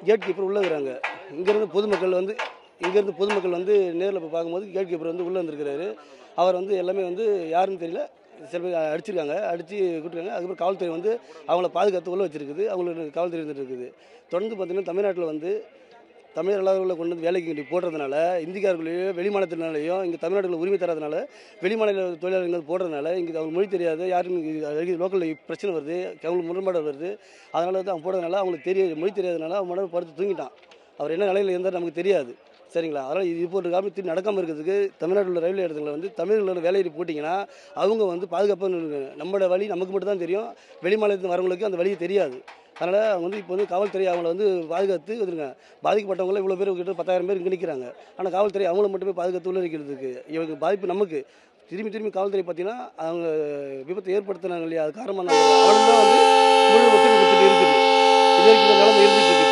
Gate keeper உள்ளே இருக்கிறாங்க. இங்கேருந்து பொதுமக்கள் வந்து நேரில் போய் பார்க்கும்போது கேட் கீப்பர் வந்து உள்ளே வந்திருக்கிறாரு. அவர் வந்து எல்லாமே வந்து யாருன்னு தெரியல, சில பேர் அடிச்சிருக்காங்க, அடித்து கூட்டிருக்காங்க. அதுக்கப்புறம் காவல்துறை வந்து அவங்கள பாதுகாத்து உள்ளே வச்சிருக்குது. அவங்களுக்கு காவல்துறை இருந்துட்டு இருக்குது. தொடர்ந்து பார்த்தீங்கன்னா தமிழ்நாட்டில் வந்து தமிழர் அல்லாதவர்களை கொண்டு வந்து வேலைக்கு இங்கே போடுறதுனால, இந்திக்காரர்களையும் வெளிமாநிலத்தினாலையும் இங்கே தமிழ்நாட்டில் உரிமை தராதனால, வெளிமாநில தொழிலாளர்கள் போடுறதுனால இங்கே அவங்க மொழி தெரியாது, யாரும் லோக்கலில் பிரச்சனை வருது, அவங்களுக்கு முரண்பாடு வருது. அதனால வந்து அவங்க போடுறதுனால அவங்களுக்கு மொழி தெரியாதனால அவங்க மன படுத்து தூங்கிட்டான். அவர் என்ன நிலையில் இருந்தால் நமக்கு தெரியாது. சரிங்களா? அதனால் இது போன்ற காரணம் திரும்பி நடக்காமல் இருக்கிறதுக்கு தமிழ்நாட்டில் உள்ள ரயில்வே இடத்துல வந்து தமிழர்களோட வேலையை போட்டிங்கன்னா அவங்க வந்து பாதுகாப்பாக இருக்காங்க. நம்மளோட வழி நமக்கு மட்டும் தான் தெரியும், வெளி மாநிலத்தில் வரவங்களுக்கு அந்த வழியை தெரியாது. அதனால் அவங்க வந்து இப்போ வந்து காவல்துறை அவங்கள வந்து பாதுகாத்து வந்துருக்காங்க. பாதிக்கப்பட்டவங்கள இவ்வளோ பேர் கிட்ட 10,000 பேர் இங்கே நிற்கிறாங்க. ஆனால் காவல்துறை அவங்கள மட்டுமே பாதுகாத்து உள்ள நிற்கிறதுக்கு இவங்க பாதிப்பு நமக்கு. திரும்பி காவல்துறை பார்த்தீங்கன்னா அவங்க விபத்தை ஏற்படுத்தினாங்க இல்லையா, அது காரணமாக அவங்களுக்கு தான் வந்து முழு ஒத்துழைப்பு கொடுத்துட்டு இருக்குது. இது வரைக்கும் இந்த நிலைமை இருந்துட்டு இருக்குது.